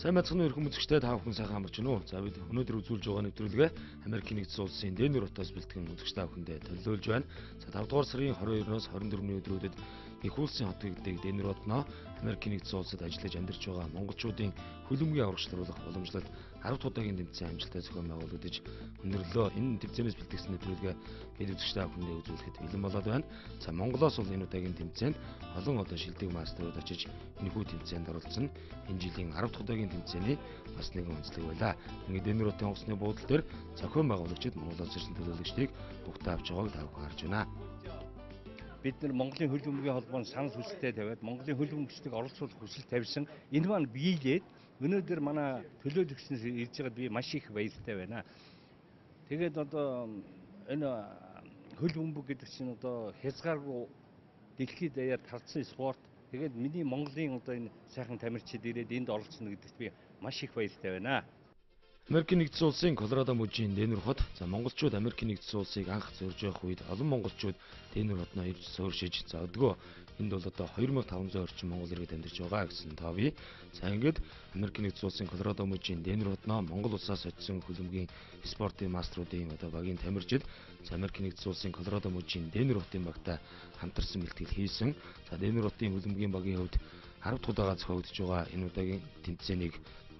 Сайн мэцхан өрхөн үзэгчтэй та бүхэн сайхан амарч байна уу? За бид өнөөдөр үзүүлж байгаа нэвтрүүлгээ Америкийн нэгдсэн улсын Денвер хотоос бэлтгэн үзэгч та бүхэндээ төлөөлж байна. За 5 дугаар сарын 22-оос 24-ний өдрүүдэд их улсын хот гэдэг Денвер хотноо Америкийн нэгдсэн улсад ажиллаж амьдарч байгаа монголчуудын хөлбөмбөгийн урагшлуулах уламжлалт 10 дахь удаагийн тэмцээн амжилттай зохион байгуулагдаж өндөрлөө. Энэ тэмцээнээс бэлтгэсэн нэвтрүүлгээ бид үзэгч та бүхэндээ үзүүлэхэд бэлэн болоод байна. За Монголоос бол энэ удаагийн тэмцээнд олон одоо шилдэг мастерууд очиж энэхүү тэмцээнд оролцсон. Энэ жилийн 10 дахь удаагийн тэмцээний бас нэгэн онцлог байлаа. Ингээд Денвер хотын онгоцны буудлын дээр зохион байгуулагчид Монголоос ирсэн төлөөлөгчдийг бүгд авч байгааг та бүхэн харж байна. Бид нар Монголын хөлбөмбөгийн холбоонд санал хүсэлтээ тавиад Монголын хөлбөмбөгчдийг оролцуулах хүсэл тавьсан. Энэ маань биелээд өнөөдөр манай төлөөлөгчнөөс ирж байгаад би маш их баяртай байна. Тэгээд одоо энэ хөлбөмбөг гэдэг чинь одоо хязгааргүй дэлхийд даяар талцсан спорт. Тэгээд миний Монголын одоо энэ сайхан тамирчид ирээд энд оролцсон гэдэгт би маш их баяртай байна. Америкийн нэгдсэн улсын Колорадо мужийн Денвер хот. За монголчууд Америкийн нэгдсэн улсыг анх зорж явах үед олон монголчууд Денвер хотноо ирж суурьшиж за өдгөө энд бол одоо 2500 орчим монгол иргэд амьдарч байгаа гэсэн тоо бий. За ингээд Америкийн нэгдсэн улсын Колорадо мужийн Денвер хотноо Монгол улсаас очсон хөлбөмбөгийн спортын мастеруудын одоо багийн тамирчид за Америкийн нэгдсэн улсын Колорадо мужийн Денвер хотын багтаа хамтарсан бэлтгэл хийсэн. За Денвер хотын хөлбөмбөгийн багийн хувьд 10 дахь удаага зохиогдож байгаа энэ удаагийн тэмцээнийг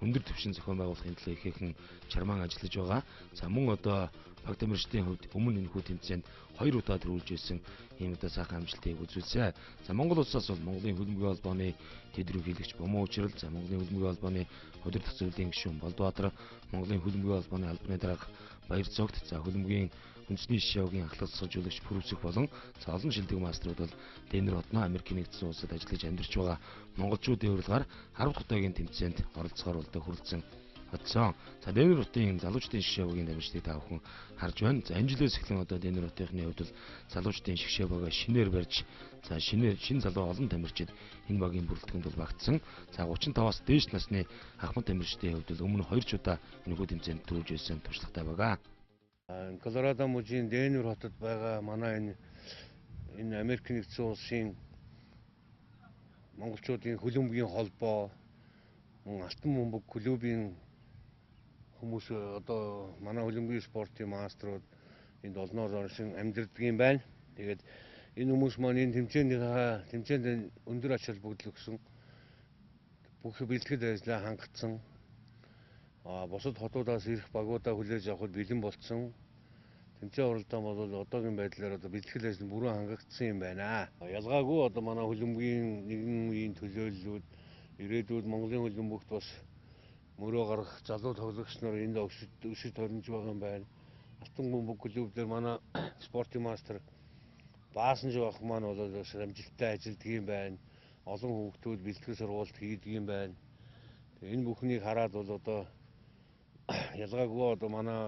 өндөр түвшин зохион байгуулахын төлөө ихээхэн чармаан ажиллаж байгаа. За мөн одоо баг тамирчдын хувьд өмнө энэхүү тэмцээнд 2 удаа төрүүлж байсан ийм одоо сайхан амжилтыг үзүүлсэн. За Монгол улсаас бол Монголын хөлбөмбөгийн холбооны тэдрүүхийлэгч Бомоо Учрал, за Монголын хөлбөмбөгийн холбооны удирдах зөвлөлийн гишүүн Болдбаатар, Монголын хөлбөмбөгийн холбооны албаны дарга Баяр Цогт, за хөлбөмбөгийн үндэсний шишээгийн ахлагсгалжуулагч Пүрвсэх болон за олон шилдэг мастерууд бол Денвер хотноо Америкийн нэгдсэн улсад ажиллаж амьдарч байгаа монголчуудын урилгаар 10 дахь удаагийн тэмцээнд оролцохоор болдог хүрэлцэн одсон. За Денвер хотын залуучдын шишээгийн тамирчдыг та бүхэн харж байна. За энэ жилээс эхлэн одоо Денвер хотынхны хувьд бол залуучдын шишээгаа шинээр барьж за шинэ залуу олон тамирчид энэ багийн бүрэлдэхүүнд бол багтсан. За 35-аас дээш насны ахмад тамирчдын хувьд бол өмнө 2 ч удаа энэхүү тэмцээнд төрүүлж байсан туршлагатай байгаа. Колорадо мужийн Денвер хотод байгаа манай энэ Америкийн нэгдсэн улсын монголчуудын хөлбөмбөгийн холбоо, алтан бөмбөг клубын хүмүүс одоо манай хөлбөмбөгийн спортын мастерууд энд олноор оршин амьдардаг юм байна. Тэгээд энэ хүмүүс маань энэ тэмцээнд өндөр ач холбогдол өгсөн бүх бэлтгэл ажлаа хангацсан. Бусад хотуудаас ирэх багуудаа хүлээж авахд бэлэн болцсон. Тэмцээн оролдоо бол одоогийн байдлаар одоо бэлтгэл ажил бүрэн хангагдсан юм байна. Ялгаагүй одоо манай хөлбөмбөгийн нэгэн үеийн төлөөллүүд ирээдүйд Монголын хөлбөмбөгт бас мөрөө гарах залуу тоглогч нар энд өсөж төрнж байгаа юм байна. Алтан бөмбөг клуб дээр манай спортын мастер Баасанж бах маань бол амжилттай ажилладаг юм байна. Олон хүүхдүүд бэлтгэл сургалт хийдэг юм байна. Энэ бүхнийг хараад бол одоо ялгаагүй одоо манай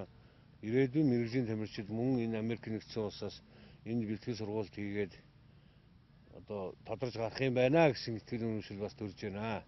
ирээдүйн мэргэжлийн тамирчид мөн энэ Америкийн нэгдсэн улсаас энэ бэлтгэл сургалт хийгээд одоо тодорж гарах юм байна гэсэн итгэл үнэмшил бас төрж байна.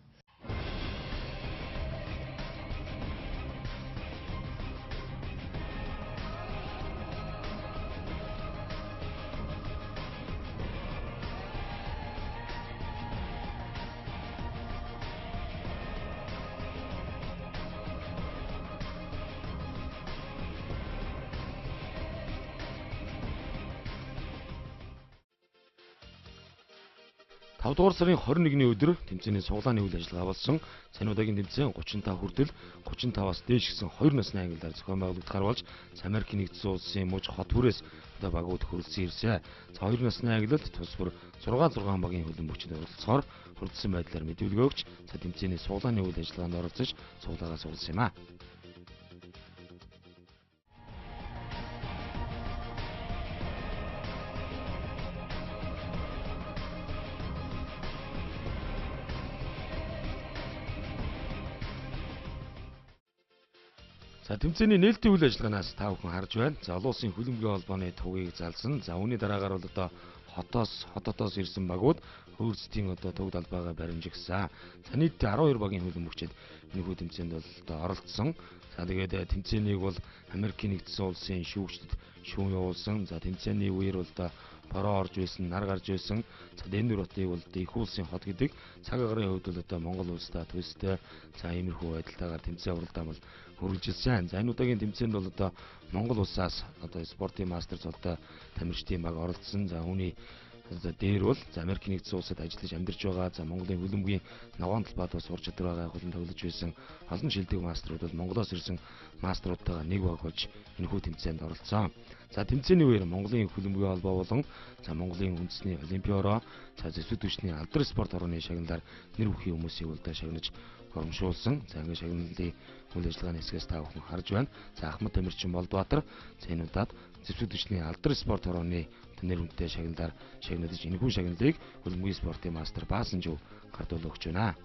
Дугаар сарын 21-ний өдөр тэмцээний суглааны үйл ажиллагаа болсон. Энэ удаагийн тэмцээн 35 хүртэл 35-аас дээш гэсэн 2 насны ангиллаар зохион байгуулагдахаар болж Америкийн нэгдсэн улсын муж хот бүрээс одоо багууд хүрэлцэн ирсэн. За 2 насны ангиллалд тус бүр 6 багийн хөлбөмбөгчид оролцохоор хүрэлцэн байдлаар мэдүүлэг өгч за тэмцээний суглааны үйл ажиллагаанд оролцож цуглаагаа сугалсан юм а. За тэмцээний нээлтийн үйл ажиллагаанаас та бүхэн харж байна. За олон улсын хөлбөмбөгийн холбооны тугийг залсан. За үүний дараагаар бол одоо хотоос ирсэн багууд хөрөлцтийн одоо туг далбайгаа баримжигсан. За нийтдээ 12 багийн хөлбөмбөгчид энэхүү тэмцээнд бол одоо оролцсон. За тэгээд тэмцээнийг бол Америкийн нэгдсэн улсын шүүгчдэд шүүн явуулсан. За тэмцээний үеэр бол одоо бороо орж байсан, нар гарч байсан. За Дэнүр хотыг бол их улсын хот гэдэг. Цаг агаарын хувьд бол одоо Монгол улстай төстэй. За иймэрхүү байдалтайгаар тэмцээн уралдаан бол үргэлжилсэн. За энэ удаагийн тэмцээнд бол одоо Монгол улсаас одоо спортын мастер цолтой тамирчдын баг оролцсон. За үүний за дээр бол за Америкийн нэгдсэн улсад ажиллаж амьдарч байгаа. За Монголын хөлбөмбөгийн ногоон талбайд бас ур чадвар байгаа хөлн тоглож байсан олон шилдэг мастерууд бол Монголоос ирсэн мастеруудтайгаа нэг баг болж энэхүү тэмцээнд оролцсон. За тэмцээний үеэр Монголын хөлбөмбөгийн холбоо болон за Монголын үндэсний олимпиороо за зэвсэг түвшний алдар спорт орны шагналаар нэр бүхий хүмүүсийг үлдээ шагнаж урамшуулсан. За ингээд шагналын үйл ажиллагааны хэсгээс та бүхэн харж байна. За Ахмад Тамирчин Болдбаатар за энэ удаад зэвсэг түвшний алдар спорт орны нэр хүнтэй шагналаар шагнадж энэхүү шагналыг хөлбөмбөгийн спортын мастер Баасанжив гардуул өгч байна.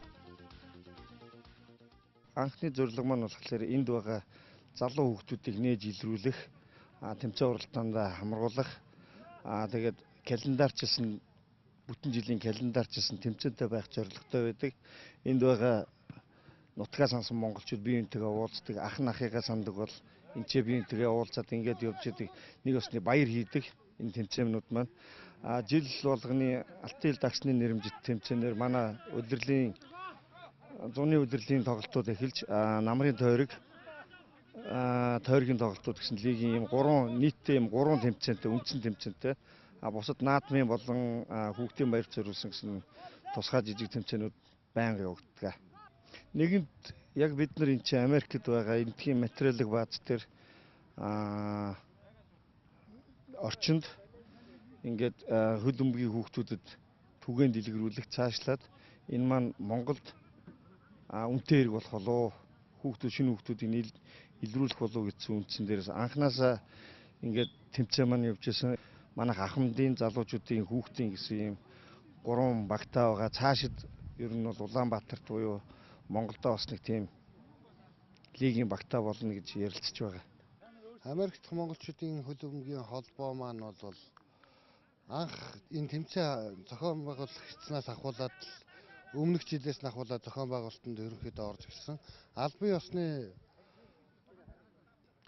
Анхны зорилго маань болохоор энд байгаа залуу хүүхдүүдийг нээж илрүүлэх, тэмцээн уралдаанд хамруулах, тэгээд календарчилсан бүтэн жилийн календарчилсан тэмцээнтэй байх зорилготой байдаг. Энд байгаа нутгаа сансан монголчууд бие биентэйгээ уулздаг, ах ахыгаа сандаг бол энэчээ бие биентэйгээ уулзаад ингээд явж идэг, нэг осны баяр хийдэг энэ тэмцээнүүд маань. Жил болгоны алтан ил дагсны нэрэмжит тэмцээнээр манай удирдлагын зуны удирдлагын тоглолтууд эхэлж намрын тойргийн тоглолтууд гэсэн лигийн нийтдээ 3 тэмцээнтэй үндсэн тэмцээнтэй бусад наадмын болон хүүхдийн баяр зориулсан гэсэн тусгай жижиг тэмцээнүүд байнга явагддаг. Нэгэнт яг бид нар энэ чинь Америкт байгаа эндхийн материалын бааз дээр орчинд ингээд хөлбөмбөгийн хүүхдүүдэд түгээн дэлгэрүүлэх цаашлаад энэ маань Монголд үнэтэй хэрэг болох болоо шинэ хүүхдүүдийг илрүүлэх болов гэсэн үндсэн дээрээс анханасаа ингээд тэмцээн маань явж байсан. Манайх ахмадын залуучуудын хүүхдийн гэсэн ийм 3 багтаа байгаа. Цаашид ер нь бол Улаанбаатарт буюу Монголдо бас нэг тийм лигийн багтаа болно гэж ярилцж байгаа. Америкт монголчуудын хөлбөмбөгийн холбоо маань бол анх энэ тэмцээн зохион байгуулах хэцнээс ахуулаад өмнөх жилээс нь ахуулаад зохион байгуулалтанд ерөнхийдөө орж ирсэн.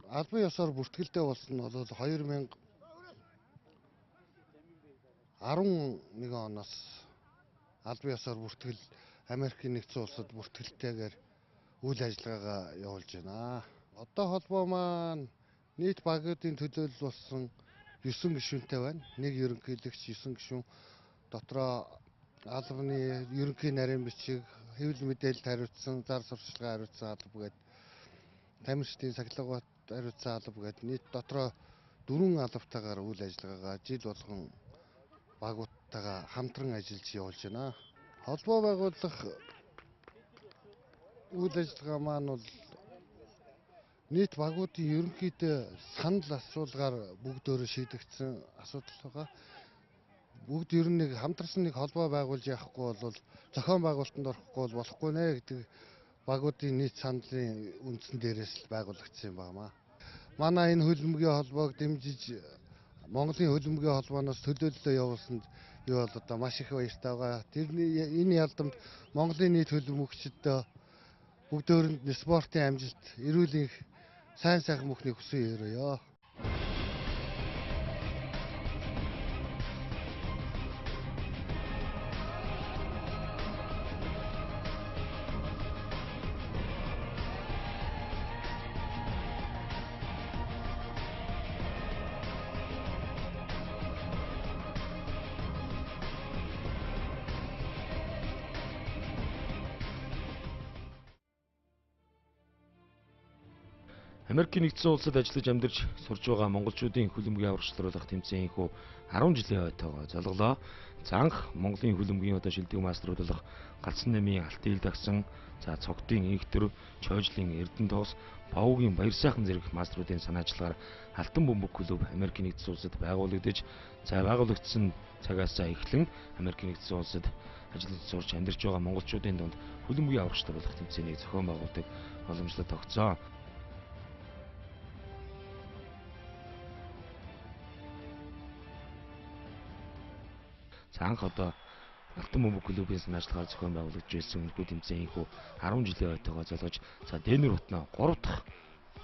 Албан ёсоор бүртгэлтэй болсон нь бол 2011 оноос албан ёсоор бүртгэл Америкийн нэгдсэн улсад бүртгэлтэйгээр үйл ажиллагаагаа явуулж байна. Одоо холбоо маань нийт багуудын төлөөлөл болсон 9 гишүүнтэй байна. Нэг ерөнхийлөгч 9 гишүүн дотроо албаны ерөнхий нарийн бичиг, хэвлэл мэдээлэлд хариуцсан, зар сурталчилгаа хариуцсан алба гээд тамирчдын сахилгаат хариуцсан алба гээд нийт дотроо 4 албатайгаар үйл ажиллагаагаа жил болгон багуудтайгаа хамтран ажиллаж явуулж байна. Холбоо байгуулах үйл ажиллагаа маань бол нийт багуудын ерөнхийдөө санал асуулгаар бүгдөө шийдэгдсэн асуудал байгаа. Бүгд ер нь нэг хамтарсан нэг холбоо байгуулж явахгүй бол зохион байгуулалтанд орохгүй бол болохгүй нэ гэдэг багуудын нийт саналын үндсэн дээрээс л байгуулагдсан юм байна. Манай энэ хөлбөмбөгийн холбоог дэмжиж Монголын хөлбөмбөгийн холбооноос төлөөлөлөө явуулсанд би бол одоо маш их баяртай байгаа. Энэ ялдамт Монголын нийт хөлбөмбөгчдөө бүгдөөрэнд спортын амжилт, эрүүл сайн сайхан бүхнийг хүсэн өрөөё. Америкийн нэгдсэн улсад ажиллаж амьдарч сурж байгаа монголчуудын хөлбөмбөгийн аврагчлуулах тэмцээнийхүү 10 жилийн ойтойгоо золголоо. За анх Монголын хөлбөмбөгийн одоо шилдэг мастерууд болох Галсан намын Алтан ил дагсан, за Цогтын Инхтэр, Чойжлын Эрдэнэ тогс, Бовгийн Баяр сайхан зэрэг мастеруудын санаачлагаар Алтан бөмбөг клуб Америкийн нэгдсэн улсад байгуулагдаж, за байгуулагдсан цагаас эхлэн Америкийн нэгдсэн улсад ажиллаж сурч амьдарч байгаа монголчуудын дунд хөлбөмбөгийн аврагчлуулах тэмцээнийг зохион байгуулдаг боломжтой тогтцоо. Анх одоо Алтан бөмбөг клубын санаачлагаар зохион байгуулагдж байсан энэхүү тэмцээнийхүү 10 жилийн ойтойгоо золгож, за Дэнүр хотноо 3 дахь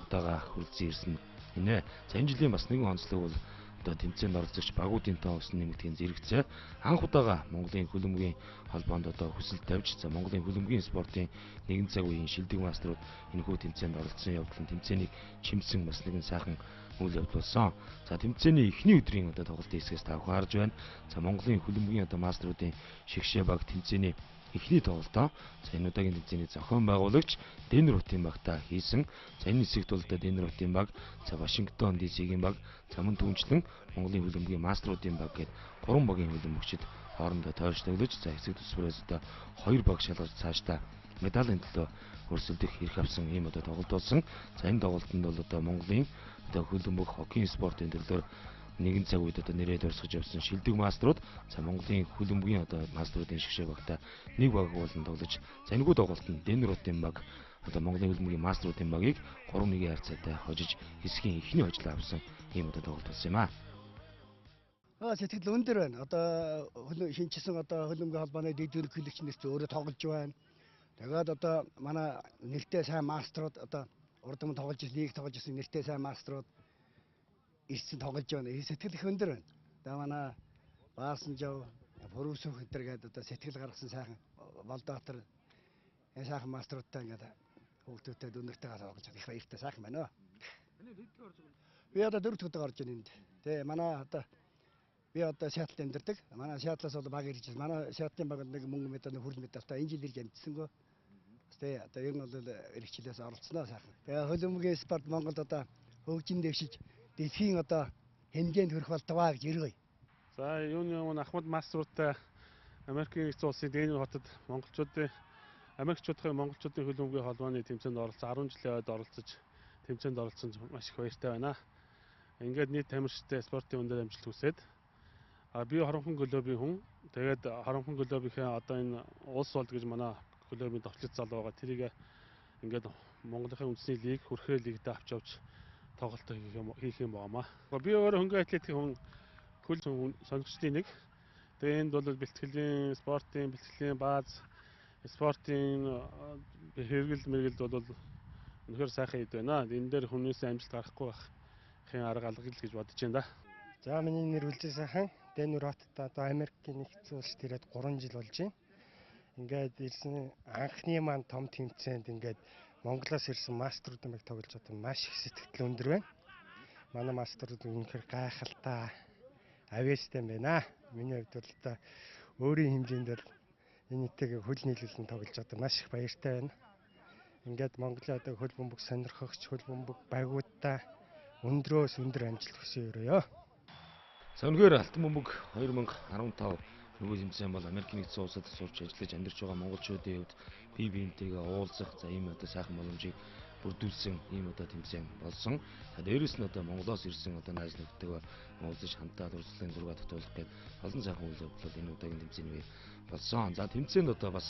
удаага хүрэлцэн ирсэн гинэ. За энэ жилийн бас нэгэн онцлог бол одоо тэмцээнд оролцогч багуудын тоо өснө нэмэгдэхин зэрэгцээ. Анх удаага Монголын хөлбөмбөгийн холбоонд одоо хүсэл тавьж за Монголын хөлбөмбөгийн спортын нэгэн цаг үеийн шилдэг маструуд энэхүү тэмцээнд оролцсон явдал нь тэмцээнийг чимсэн бас нэгэн сайхан үйл явдал болсон. За тэмцээний эхний өдрийн одоо тоглолтын хэсгээс та бүхэн харж байна. За Монголын хөлбөмбөгийн одоо маструудын шигшээ баг тэмцээний эхний тоглолтоо за энэ удаагийн тэмцээний зохион байгуулагч Денротын багтаа хийсэн. За энэ хэсэгт бол Денротын баг, за Вашингтон DC-ийн баг, за мөн түүнчлэн Монголын хөлбөмбөгийн маструудын баг гээд 3 багийн хөлбөмбөгчид хоорондоо тойрч тоглож за хэсэг төсвөрөөс одоо 2 баг шалгаж цаашдаа медалийн төлөө өрсөлдөх эрх авсан ийм одоо тоглолт болсон. За энэ тоглолтод бол одоо Монголын одоо хөлбөмбөг хоккейн спортын төрлөөр нэгэн цаг үед одоо нэрээ дурсгаж явсан шилдэг маструуд за Монголын хөлбөмбөгийн одоо маструудын шигшээ багтаа нэг баг болон тоглож за энэхүү тоглолтод Денротын баг одоо Монголын хөлбөмбөгийн маструудын багийг 3-1 харьцаатай хожиж хэсгийн эхний хожлоо авсан ийм одоо тоглолт болсон юм аа. Сэтгэл өндөр байна. Одоо шинжсэн одоо хөлбөмбөгийн холбооны дэд ерөнхийлөгч нэрч өөрөө тоглож байна. Тэгээд одоо манай нэртэй сайн маструуд одоо урд өмнө тоглож ирсэн, нэг тоглож ирсэн нэртэй сайн маструуд ирсэн тоглож байна. Сэтгэл их өндөр байна. Одоо манай Баасанжав, Фөрөөсөх өдр гэдэг одоо сэтгэл гаргасан сайхан Болдоотор энэ сайхан маструудтай ингээд хүүхдүүдтэй өнөртэйгээ тоглож их баяртай сайхан байна. Би одоо 4 дахь удаа орж байна энд. Тэ манай одоо би одоо Сиэтлд амьдардаг. Манай Сиэтлаас бол баг ирж байна. Манай Сиэтлын баг нэг мөнгө медаль хүрэл медальтай энэ жил ирж амжсангүй. Тэ одоо ер нь бол эрхчлээс оролцсноо сайхан. Тэгээ хөлбөмбөгийн спорт Монголд одоо хөгжин дэвшиж дэлхийн одоо хэмжээнд хүрэх болтугай гэж яригая. За юуны өмнө Ахмад маструудтай Америкийн нэгдсэн улсын Дэнүр хотод Америкчуудын монголчуудын хөлбөмбөгийн холбооны тэмцээнд оролцсон 10 жилийн ойд оролцож тэмцээнд оролцсон маш их баяртай байна. Ингээд нийт тамирчтай спортын өндөр амжилт хүсээд би хоромхон клубын хүн. Тэгээд хоромхон клубийнхээ одоо энэ улс болд гэж манай клубын товчлог зал байгаа. Тэрийг ингээд Монголын үндэсний лиг, хүрхрээ лигт авч явж тоглолт хийх юм байна. Би өөрөө хөнгөн атлетикийн хүн хөл сонгогчдын нэг. Тэгээ энд бол бэлтгэлийн, спортын бэлтгэлийн бааз, спортын хэрэгэл мэргэлд бол үнэхээр сайхан хэд байна. Энэ дээр хүнээс амжилт гарахгүй байхын арга алга л гэж бодож байна да. За миний нэр Үлзий сайхан Денүр хотод одоо Америкийн нэгдсэн улсад ирээд 3 жил болж байна. Ингээд ирсэн анхны маань том тэмцээнд ингээд Монголоос ирсэн маструудын баг тоглож байгаа маш их сэтгэл өндөр байна. Манай маструуд үнэхээр гайхалтай авьяастай байна. Миний хувьд бол одоо өөрийн хэмжээнд бол энэ нэтэйг хөл нийлүүлэн тоглож байгаа маш их баяртай байна. Ингээд Монголын одоо хөлбөмбөг сонирхогч хөлбөмбөг багуудаа өндрөөс өндөр амжилт хүсье өрөөё. За үнэхээр алтан бөмбөг 2015 нөгөө тэмцээн бол Америкийн нэгдсэн улсад сурч ажиллаж амьдарч байгаа монголчуудын хувьд бие биентэйгээ уулзах за ийм одоо сайхан боломжийг бүрдүүлсэн ийм одоо тэмцээн болсон. За дээрэс нь одоо Монголоос ирсэн одоо найз нөхдөдөө уулзаж хамтаа урьдчилан зураг тогтоолох гээд олон сайхан үйл явдлууд энэ удаагийн тэмцээний үе болсон. За тэмцээнд одоо бас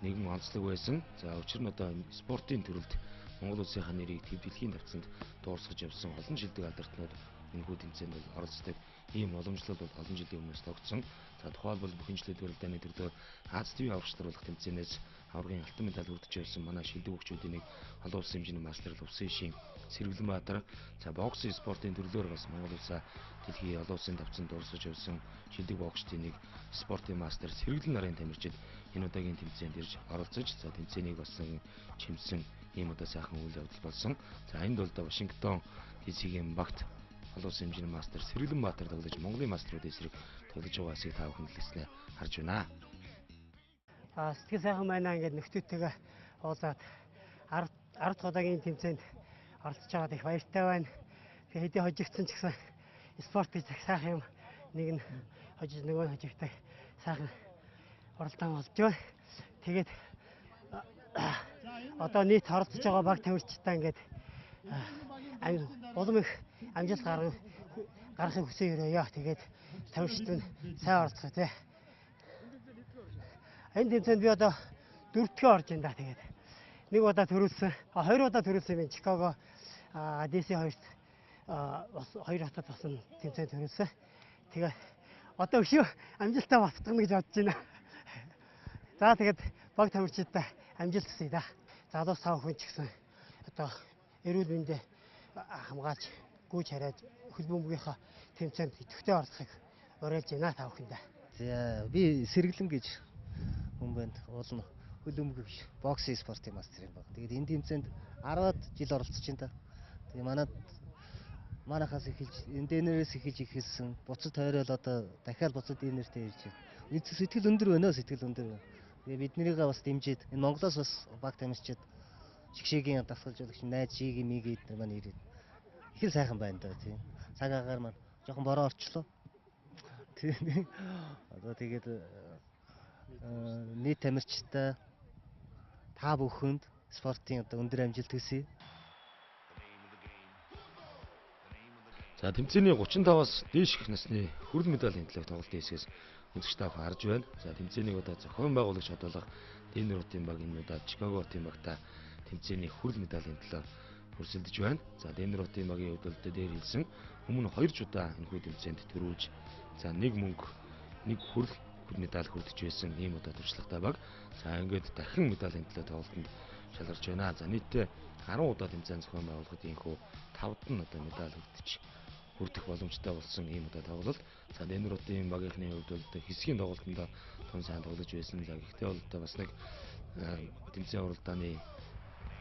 нэгэн онцлог байсан. За учир нь одоо спортын төрөлд Монгол улсынхаа нэрийг төв дэлхийн тавцанд дуурсгаж явсан олон шилдэг алдартай энэхүү тэмцээнд оролцдог ийм уламжлал бол олон жилийн өмнөөс тогтсон. За тухайлбал бүхэнчлэн төрөлдөөний төрлөөр Аз ТV аврагчдарлах тэмцээнээс аврагын алтан медаль хүртэж явсан манай шилдэг хөгчүүдийн нэг олон улсын хэмжээний мастер Лувсэшийн Сэргэлэнбаатар. За боксын спортын төрлөөр бас Монгол улсаа дэлхийн олон улсын тавцанд дуурсгаж явсан шилдэг боксчдын нэг спортын мастер Сэргэлэн нарын тамирчид энэ удаагийн тэмцээнд ирж оролцож за тэмцээнийг бас чимсэн ийм одоо сайхан үйл явдал болсон. За энд бол Вашингтон DC-ийн багт олон улсын хэмжээний мастер Сэргэлэнбаатар тоглож Монголын мастеруудын эсрэг тоглож байгаа хэсгийг та бүхэн хэлснээр харж байна. Сэтгэл сайхан байна ингээд нөхдүүдтэйгээ уулзаад 10 удаагийн тэмцээнд оролцож байгаад их баяртай байна. Тэгээ хэдий хожигдсан ч гэсэн спорт гэж сайхан юм. Нэг нь хожиж нөгөө нь хожигтай сайхан оролдоон болж байна. Тэгээд одоо нийт оролцож байгаа баг тамирчтай ингээд улам их амжилт гаргахыг хүсье өрөөё. Тэгээд тамирчид сайн оролцох тий. Энэ тэмцээнд би одоо 4 дахь орж байна да. Тэгээд нэг удаа төрүүлсэн, 2 удаа төрүүлсэн би Чикаго DC 2-т бас 2 хатад басан тэмцээнд төрүүлсэн. Тэгээд одоо өшөө амжилтаа батгах гэж бодож байна. За тэгээд баг тамирчидтай амжилт хүсье да. Залуус 5 хүн ч гэсэн одоо эрүүл мэндэ хамгаалж гүйж хараад хөл бөмбөгийнхаа тэмцээнд идэвхтэй оролцохыг уриалж байна та бүхэндээ. За би Сэргэлэн гэж хүн байна. Уул нь хөл бөмбөг бокс спортын мастер юм байна. Тэгээд энэ тэмцээнд 10-аад жил оролцож байна та. Тэгээд манайхаас эхэлж энэ дэнерээс эхэлж ихэлсэн. Буцаж тойрол одоо дахиад буцаад дэнертэй ирж байна. Сэтгэл өндөр байна. Тэгээ биднэрийгээ бас дэмжиж энэ Монголоос бас баг тамирчид Шигшээгийн дасгалжуулагч найз Жиги Мигэд маань ирээд их л сайхан байна даа тийм. Цаг агаар маань жоохон бороо орчлоо. Тийм. Одоо тэгээд нийт тамирчтай та бүхэнд спортын одоо өндөр амжилт хүсье. За тэмцээний 35-аас дээш их насны хүрэл медалийн төлөв тоглолтын хэсгээс үзэгч та харж байна. За тэмцээнийг одоо зохион байгуулагч бодлого Дэнер хотын баг энэ удаа Чикаго хотын багта тэмцээний хүрэл медалийн төлөв өрсөлдөж байна. За Дэнер хотын багийн хувьд дээр хэлсэн өмнө 2 удаа энэхүү тэмцээнд төрүүлж за нэг мөнгө нэг хүрэл медаль хүртэж байсан ийм удаа туршлагатай баг. За ингээд дахин медалийн төлөв тоглолтод шалгарч байна. За нийтдээ 10 удаа тэмцээн зохион байгуулахад энэхүү 5-д нь одоо медаль хүртэх боломжтой болсон ийм удаа тоглолт. За Дэнер хотын багийнхны хувьд бол хэсгийн тоглолтод том сайн тоглож байсан. За гэхдээ бол бас нэг тэмцээн уралдааны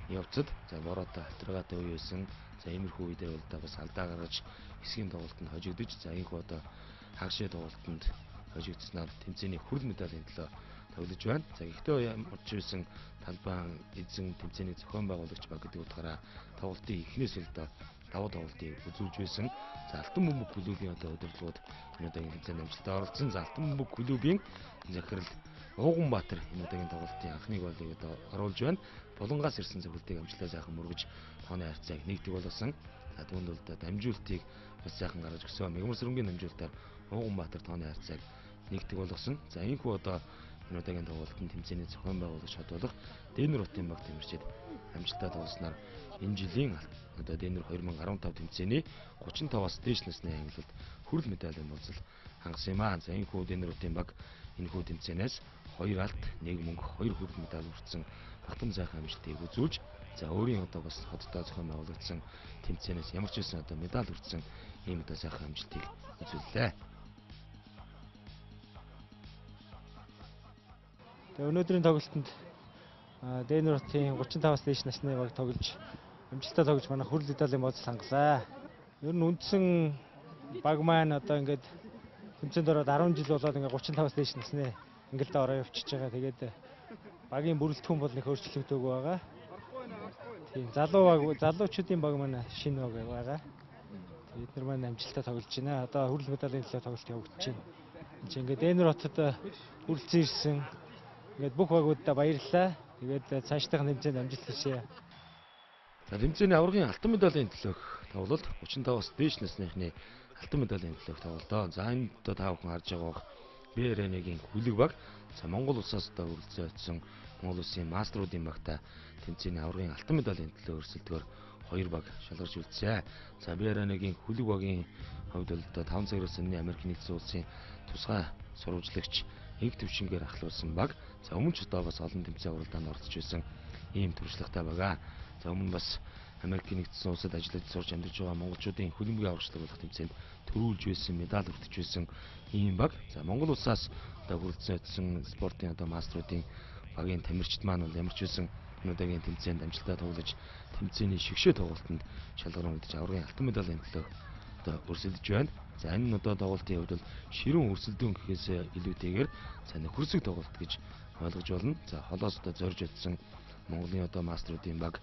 явцад за бороотой хатрагатай үе байсан. За иймэрхүү үедээ бол бас алдаа гаргаж хэсгийн тоглолтод хожигдож за энэхүү одоо хагашаа тоглолтод хожигдсанаар тэмцээний хүрэл медалийн төлөө тоглож байна. За гэхдээ ямар ч байсан талбайн эзэн тэмцээний зохион байгуулагч баг гэдэг утгаараа тоглолтын эхнээс л давуу тоглолтыг үзүүлж байсан. За Алтан бөмбөг клубийн одоо удирдлагууд энэ удаагийн тэмцээнд амжилттай оролцсон. За Алтан бөмбөг клубийн захирал Ууганбаатар энэ удаагийн тоглолтын анхны голыг одоо оруулж байна. Булангаас ирсэн зөвлөлтийг амжилттай сайхан мөргөж тооны харьцааг нэгдэг болгосон. За түүнд бол одоо дамжуултыг бас сайхан гаргаж өгсөн. Мегмар сөрөнгийн дамжуултаар Ууганбаатар тооны харьцааг нэгдэг болгосон. За энэхүү одоо энэ удаагийн тоглолтын тэмцээний зохион байгуулагч бодлого Дэнер хотын баг тамирчид амжилттай тоглосноор энэ жилийн одоо Дэнер 2015 тэмцээний 35-аас дээш насны ангилалд хүрэл медалийн болцол хангасан юм аа. За энэхүү Дэнер хотын баг энэхүү тэмцээнээс 2 алт, 1 мөнгө, 2 хүрэл медаль хүртсэн багтам сайхан амжилтыг үзүүлж за өөрийн одоо бас хоттой зохион байгуулагдсан тэмцээнээс ямар ч байсан одоо медаль хүртсэн ийм одоо сайхан амжилтыг үзүүллээ. Тэгээ өнөөдрийн тоглолтод Дэнер хотын 35-аас дээш насны баг тоглож амжилттай тоглож манай хүрэл медалийн болцол хангалаа. Ер нь үндсэн баг маань одоо ингээд тэмцээнд ороод 10 жил болоод ингээд 35-аас дээш насны ангилалд ороо явчихж байгаа. Тэгээд багийн бүрэлдэхүүн бол нэг өөрчлөгдөөгүй байгаа. Тийм залуучуудын баг маань шинэ баг байгаа. Тэгээд бид нар маань амжилттай тоглож байна. Одоо хүрэл медалийн төлөө тоглолт явагдаж байна. Энд чинь ингээд Дэнер хотод хүрэлцэн ирсэн ингээд бүх багуудаа баярлалаа. Тэгээд цаашдын тэмцээнд амжилт хүсье. За тэмцээний аваргын алтан медалийн төлөөх тоглолт 35-аас дээш насныхны алтан медалийн төлөөх тоглолтоо. За энэ одоо та бүхэн харж байгаа БРН-ийн хүлэг баг. За Монгол улсаас одоо хүрэлцэн очсон Монгол улсын мастеруудын багта тэмцээний аваргын алтан медалийн төлөө өрсөлдөхөөр 2 баг шалгарч үлдсэн. За БРН-ийн хүлэг багийн хувьд бол одоо 5 цагаас өмнө Америк нэгдсэн улсын тусгай сурвалжлагч инх төвшингээр ахлуулсан баг. За өмнө ч одоо бас олон тэмцээн уралдаанд оролцож байсан ийм туршлагатай байгаа. За өмнө бас Америк нэгдсэн улсад ажиллаж сурч амьдарч байгаа монголчуудын хөлбөмбөгийн аврагчлагуулах тэмцээнд төрүүлж байсан, медаль хүртэж байсан ийм баг. За Монгол улсаас одоо хүрэлцэн очсон спортын одоо мастеруудын багийн тамирчид маань бол ямар ч байсан өнөөдрийн тэмцээнд амжилттай тоглож тэмцээний шигшээ тоглолтод шалгаран үлдэж аваргын алтан медалийн төлөө одоо өрсөлдөж байна. За энэ одоо тоглолтын хувьд бол ширүүн өрсөлдөөн гэхээс илүүтэйгээр за нөхөрсөг тоглолт гэж ойлгож болно. За холоос одоо зорж утсан Монголын одоо мастеруудын баг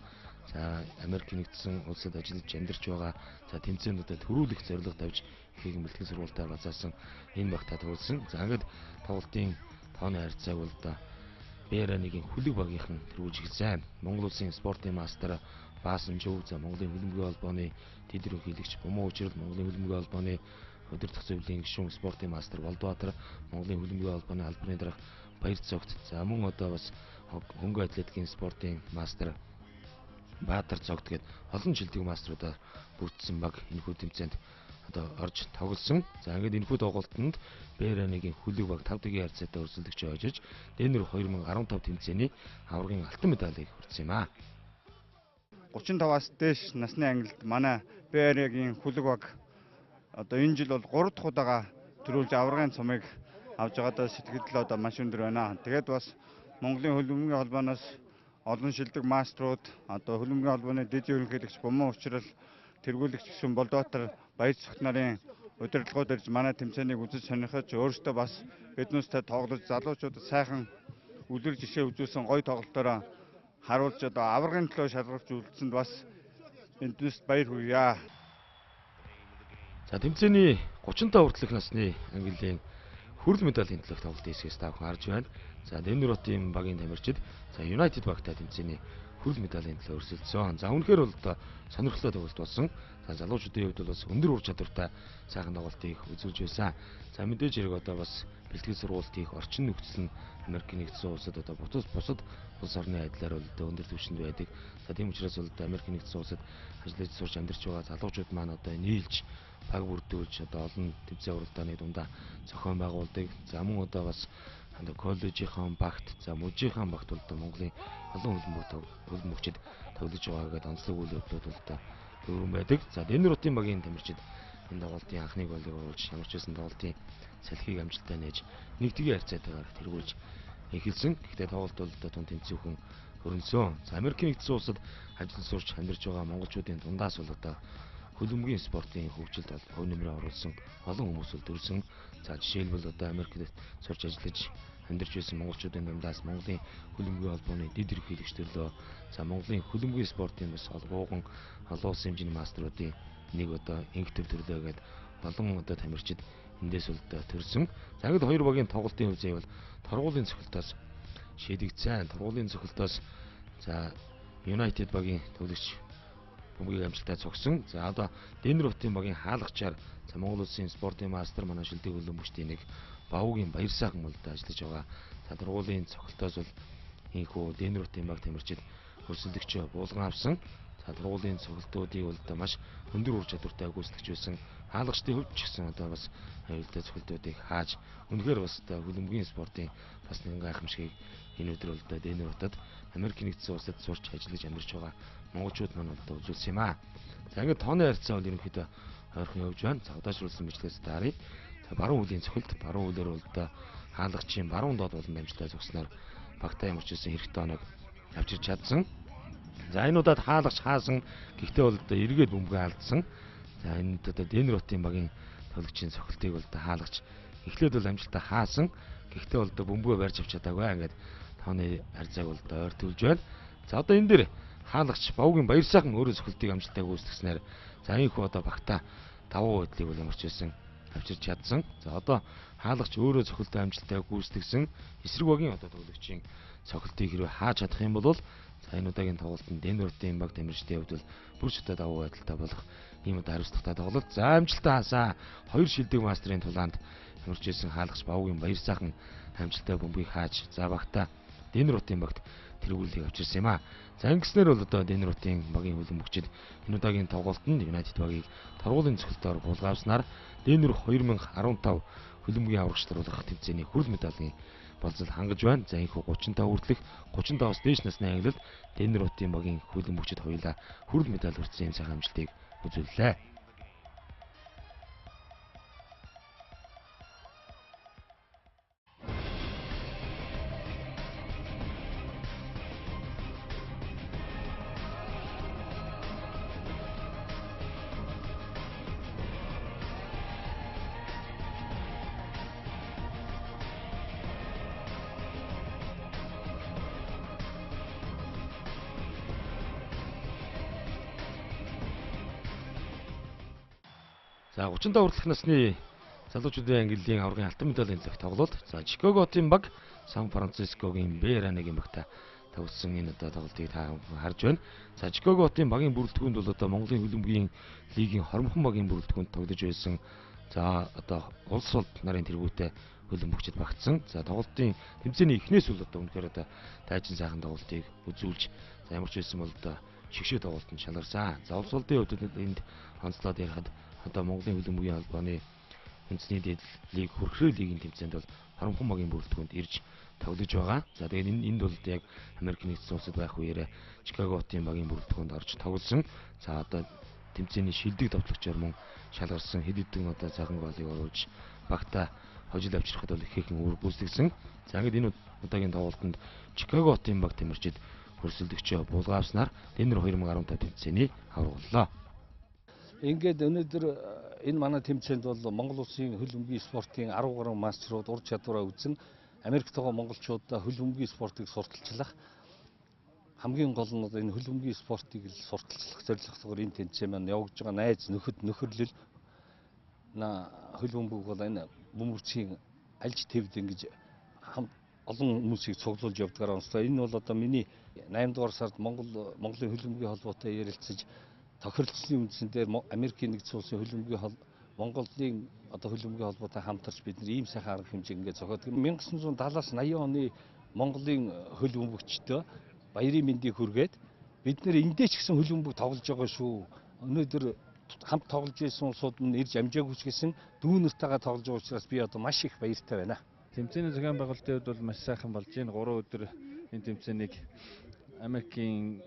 за Америк нэгдсэн улсад ажиллаж амьдарч байгаа за тэмцээнүүдэд төрүүлэх зорилго тавьж ихэнх бэлтгэн сургуультаар базаасан энэ багтаа тоглосон. За ингээд тоглолтын тооны харьцааг бол одоо БРН-ийн хүлэг багийнхан төрүүлж эхэлсэн. Монгол улсын спортын мастер Баасан Жив за Монголын хөлбөмбөгийн холбооны дэд ерөнхийлөгч Бумуу Учрал Монголын хөлбөмбөгийн холбооны удирдах зөвлөлийн гишүүн спортын мастер Болдбаатар Монголын хөлбөмбөгийн холбооны албаны дарга Баяр Цогт за мөн одоо бас хөнгө атлетикийн спортын мастер Баатар Цогт гээд олон жилдэг мастеруудаар бүрдсэн баг энэхүү тэмцээнд одоо орж тоглосон. За ингээд энэхүү тоглолтод БРН-ийн хүлэг баг 5 дэх харьцаатай өрсөлдөгч хожиж Дэнер 2015 тэмцээний аваргын алтан медалийг хүртсэн юм аа. 35-аас дээш насны ангилалд манай БР-ийн хүлэг баг одоо энэ жил бол 3 дахь удаага төрүүлж аваргын цомыг авж байгаадаа сэтгэл одоо маш өндөр байна. Тэгээд бас Монголын хөлбөмбөгийн холбооноос олон шилдэг маструуд одоо хөлбөмбөгийн холбооны дэд ерөнхийлөгч Буман Учрал тэргүүлэгч гишүүн Болдоотор баяр цогт нарын удирдлагууд ирж манай тэмцээнийг үзэж сонирхож өөрсдөө бас биднүүстэй тоглож залуучуудад сайхан үлгэр жишээ үзүүлсэн гоё тоглолтоор харуулж одоо аваргын төлөө шалгавч үлдсэнд бас эндээс баяр хүргье. За тэмцээний 35 хүртэлх насны английн хүрэл медалийн төлөөх тоглолтын хэсгээс та бүхэн харж байна. За Денеротын багийн тамирчид за United багтай тэмцээний хүрэл медалийн төлөө өрсөлдсөн. За үнэхээр бол одоо сонирхолтой тоглолт болсон. За залуучуудын хувьд бол бас өндөр ур чадвартай сайхан тоглолтыг үзүүлж байсан. За мэдээж хэрэг одоо бас бэлтгэл сургуульд их орчин нөхцөл нь Америкийн нэгдсэн улсад одоо бусад улс орны адилаар бол одоо өндөр түвшинд байдаг. За тийм учраас бол одоо Америкийн нэгдсэн улсад ажиллаж сурч амьдарч байгаа залуучууд маань одоо нийлж баг бүрдүүлж одоо олон тэмцээн уралдааны дундаа зохион байгуулдаг. За мөн одоо бас коллежийн багт за мужийн багт бол одоо Монголын олон хөлбөмбөгчид тоглож байгаа гэдэг онцлог үйл явдлууд бол одоо дөрвөн байдаг. За Денеротын багийн тамирчид энэ тоглолтын анхны голыг оруулж ямар ч байсан тоглолтын салхийг амжилттай нээж нэгдгийн харьцаатайгаар тэргүүлж эхэлсэн. Гэхдээ тоглолт бол одоо тун тэмцээн хөрөнсөн. За Америкийн нэгдсэн улсад ажиллаж сурч амьдарч байгаа монголчуудын дундаас бол одоо хөлбөмбөгийн спортын хөгжилд хувь нэмрээ оруулсан олон хүмүүс төрсөн. За жишээлбэл одоо Америкт сурч ажиллаж амьдарч байсан монголчуудын дундаас Монголын хөлбөмбөгийн холбооны дэд ерөнхийлөгч төрлөө за Монголын хөлбөмбөгийн спортын бас олгууган олон улсын хэмжээний маструудын нэг одоо инх төрлөө гээд олон одоо тамирчид эндээс бол төрсөн. За ингээд хоёр багийн тоглолтын хувьд бол торгуулийн цохилтоос шийдэгдсэн. Торгуулийн цохилтоос за United багийн тоглогч бөмбөгийг амжилттай цогсон. За одоо Денеротын багийн хаалгачаар за Монгол улсын спортын мастер манай шилдэг хөлбөмбөгчдийн нэг Бавуугийн баяр сайхан болд ажиллаж байгаа. За торгуулийн цохилтоос бол инхүү Денеротын баг тамирчид өрсөлдөгчөө буулган авсан. За торгуулийн цохилтуудыг бол одоо маш өндөр ур чадвартай гүйцэтгэж байсан. Хаалгачдын хувьд ч гэсэн одоо бас аюултай цохилтуудыг хааж үнэхээр бас одоо хөлбөмбөгийн спортын бас нэг гайхамшигыг энэ өдөр бол одоо Денеротод Америкийн нэгдсэн улсад сурч ажиллаж амьдарч байгаа монголчууд маань одоо үзүүлсэн юм аа. За ингээд тооны харьцаа бол ерөнхийдөө ойрхон явж байна. За удаашруулсан бичлэгээс тааръя. За баруун үлийн цохилт баруун үлээр бол одоо хаалгачийн баруун доод болон амжилттай зогсноор багтаа ямарч ирсэн хэрэгтэй оног авчирч чадсан. За энэ удаад хаалгач хаасан гэхдээ бол одоо эргээд бөмбөгөө алдсан. За энэ одоо Денеротын багийн тоглогчийн цохилтыг бол одоо хаалгач эхлээд бол амжилттай хаасан. Гэхдээ бол одоо бөмбөгөө барьж авч чадаагүй. Ингээд тооны харьцааг бол одоо ойртуулж байна. За одоо энэ дээр хаалгач Бавуугийн баяр сайхан өөрөө цохилтыг амжилттай гүйцэтгснээр за энэхүү одоо багтаа давуу байдлыг бол ямарч байсан авчирч чадсан. За одоо хаалгач өөрөө цохилтыг амжилттай гүйцэтгсэн эсрэг багийн одоо тоглогчийн цохилтыг хэрвээ хааж чадах юм бол за энэ удаагийн тоглолтод Денеротын баг тамирчдын хувьд бол бүр ч удаа давуу байдалтай болох ийм одоо хариуцлагатай тоглолт. За амжилттай хаасаа хоёр шилдэг мастрын тулаанд ямарч байсан хаалгач Бавуугийн баяр сайхан амжилттай бөмбөгийг хааж за багтаа Денеротын багт тэргүүлгийг авчирсан юм аа. За ингэснээр бол одоо Денеротын багийн хөлбөмбөгчид энэ удаагийн тоглолтод United багийг торгуулийн цохилтоор буулгавснаар Денер 2015 хөлбөмбөгийн аврагчлуулах тэмцээний хүрэл медалийн болцол хангаж байна. За энэхүү 35 хүртэлх 35-аас дээш насны ангилалд Денеротын багийн хөлбөмбөгчид хоёулаа хүрэл медаль хүртсэн сайхан амжилтыг үзүүллээ. За 35 хүртэлх насны залуучуудын ангиллын аваргын алтан медалийн төлөөх тоглолт. За Чикаготын баг Сан Францискогийн Б-1-ийн багтаа тоглосон энэ одоо тоглолтыг та харж байна. За Чикаготын багийн бүрэлдэхүүнд бол одоо Монголын хөлбөмбөгийн лигийн хормхон багийн бүрэлдэхүүнд тоглож байсан. За одоо улс орд нарын тэргүүтэй хөлбөмбөгчд багтсан. За тоглолтын тэмцээний эхнээс бол одоо үнэхээр одоо тайжин сайхан тоглолтыг үзүүлж за ямар ч байсан бол одоо шигшээ тоглолтод шалгарсан. За улс ордын хувьд энд онцлоод ярихад одоо Монголын хөлбөмбөгийн холбооны үндэсний дэд лиг хөрхрөө лигийн тэмцээнд бол хоромхон багийн бүрэлдэхүүнд ирж тоглож байгаа. За тэгээд энд бол яг Америкийн нэгдсэн улсад байх үеэр Чикаготын багийн бүрэлдэхүүнд орж тоглосон. За одоо тэмцээний шилдэг товтлогчоор мөн шалгарсан хэд хэдэн одоо цагаан голыг оруулж багтаа хожил авчрахад бол ихээхэн үүрэг гүйцэтгсэн. За ингээд энэ удаагийн тоглолтод Чикаго хотын баг Тэмэрчид хөрсөлдөгчөө булгаавснаар Денвер 2015 тэмцээний аваргаллаа. Ингээд өнөөдөр энэ манай тэмцээнд бол Монгол Улсын хөл бөмбөгийн спортын 10 гаруй мастерууд ур чадвараа үзэн Америктойгоо монголчуудаа хөл бөмбөгийн спортыг сурталчлах хамгийн гол нь энэ хөл бөмбөгийн спортыг л сурталчлах зорилготойгоор энэ тэмцээн маань явагдаж байгаа найз нөхөрлөл хөл бөмбөг бол энэ бөмбөрцгийн альж твд ингэж олон хүмүүсийг цуглуулж явдгаар онцлоо. Энэ бол одоо миний 8 дугаар сард Монголын хөл бөмбөгийн холбоотой ярилцаж тохиролцсны үндсэн дээр Америкийн нэгдсэн улсын хөл бөмбөгийн Монголын одоо хөл бөмбөгийн холбоотой хамтарч бид ийм сайхан арга хэмжээ ингээд зохиод 1970-аас 80 оны Монголын хөл бөмбөгчдөө баярын мэндийг хүргээд бид нэр эндээч гэсэн хөл бөмбөг тоглож байгаа шүү. Өнөөдөр хамт тоглож байсан улсууд нь ирж амжаагүй ч гэсэн дүүнэртэйгээ тоглож байгаа учраас би одоо маш их баяртай байна. Тэмцээний зохион байгуулалтын хувьд бол маш сайхан болж байна. 3 өдөр энэ тэмцээнийг Америкийн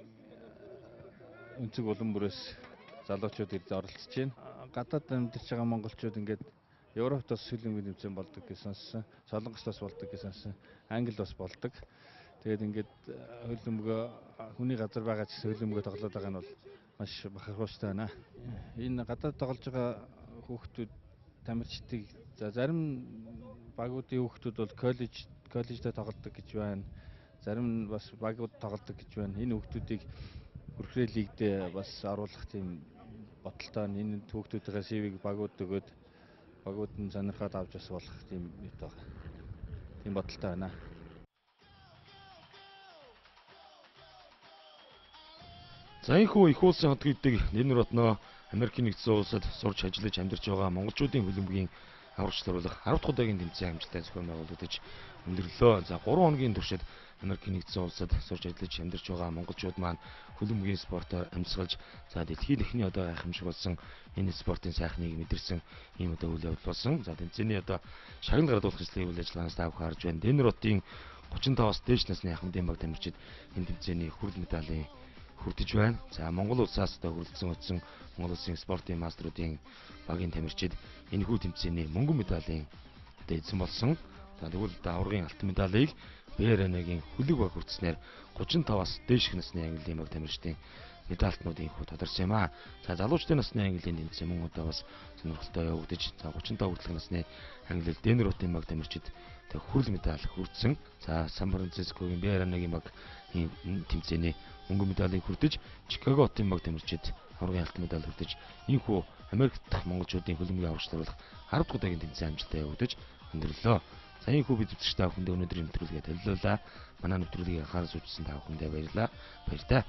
өнцөг улам бүрээс залуучууд ирж оролцож байна. Гадаад амьдарч байгаа монголчууд ингээд Европт бас хөл бөмбөгийн тэмцээн болдог гэсэн сонссон. Солонгост бас болдог гэсэн сонссон. Англид бас болдог. Тэгээд ингээд хөл бөмбөгөө хүний газар байгаа ч гэсэн хөл бөмбөгөө тоглоод байгаа нь бол маш бахархууштай байна. Энэ гадаад тоглож байгаа хүүхдүүд тамирчдыг за зарим багуудын хүүхдүүд бол коллеждээ тоглодог гэж байна. Зарим нь бас багууд тоглодог гэж байна. Энэ хүүхдүүдийг хүрхрээ лигдээ бас оруулах тийм бодолтой энэ хүүхдүүдийн CV-г багууд өгөөд багууд нь сонирхоод авч бас болох тийм мэт байгаа. Тийм бодолтой байна. За энэхүү их улсын хот гэдэг Денвер хотноо Америкийн нэгдсэн улсад сурч ажиллаж амьдарч байгаа монголчуудын хөл бөмбөгийн аврагч зориулах 10 дахь удаагийн тэмцээн амжилттай зохион байгуулагдаж өндөрлөө. За 3 хоногийн туршид Америкийн нэгдсэн улсад сурч ажиллаж амьдарч байгаа монголчууд маань хөл бөмбөгийн спортоор амьсгалж за дэлхийн эхний одоо гайхамшиг болсон энэ спортын сайхныг мэдэрсэн ийм одоо үйл явдал болсон. За тэмцээний одоо шагнал гаргуулах хэслийн үйл ажиллагаанаас та бүхэн харж байна. Денвер хотын 35-аас дээш насны ахмадын баг Тэмэрчид энэ тэмцээний хүрэл медалийн хүртэж байна. За Монгол улсаас одоо хүрэлцэн очсон Монгол улсын спортын мастеруудын багийн Тэмэрчид энэхүү тэмцээний мөнгөн медалийн одоо эзэн болсон. За тэгвэл аваргын алтан медалийг БРН-гийн хөлөг баг хүртснээр 35-аас дээш насны английн баг Тэмэрчдийн медальтнуудын хүү тодорсон юм аа. За залуучдын насны английн тэмцээн мөн одоо бас сонирхолтой явагдаж за 35 хүртэлх насны англил Денвер хотын баг Тэмэрчид тэг хүрэл медаль хүртсэн. За Сан Францискогийн БРН-гийн баг энэ тэмцээний мөнгөн медалийг хүртэж Чикаго хотын баг Тэмэрчид аваргын алтан медаль хүртэж энэхүү Америк дахь монголчуудын хөл бөмбөгийн аврагч зориулах 10 дахь удаагийн тэмцээн амжилттай явагдаж өндөрлөө. За энэхүү бид үзэгч та бүхэнд өнөөдрийн нэвтрүүлгээ төлөвлөлөө. Манай нэвтрүүлгийг анхаарал үзүүлсэн та бүхэндээ баярлалаа. Баяртай.